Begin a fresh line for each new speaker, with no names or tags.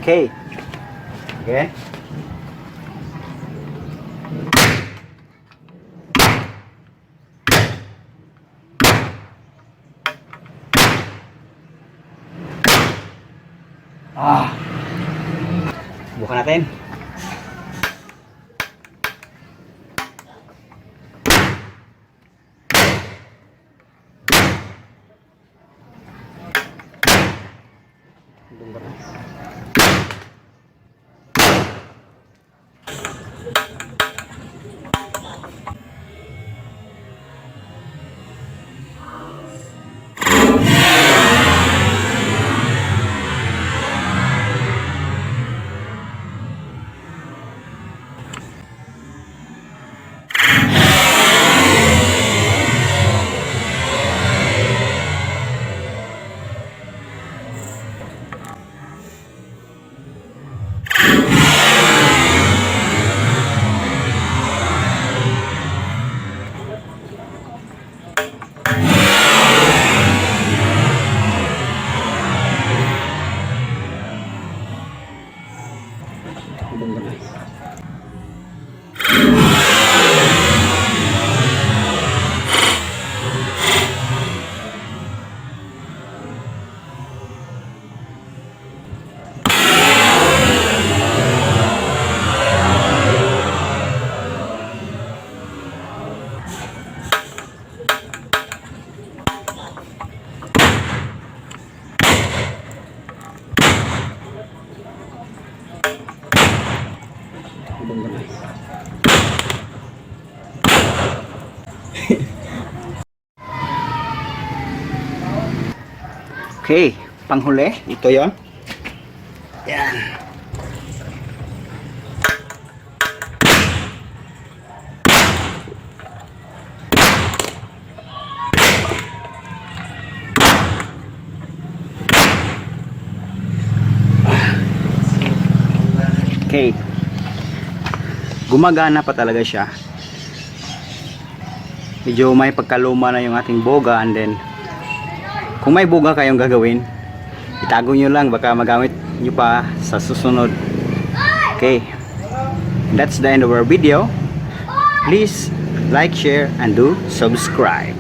Okay. Okay. Bukan natin. Okay, panghuli. Ito yon. Yan. Okay. Gumagana pa talaga siya. Medyo may pagkaluma na yung ating boga, and then kung may boga kayong gagawin, itago nyo lang, baka magamit nyo pa sa susunod. Okay, that's the end of our video. Please like, share, and do subscribe.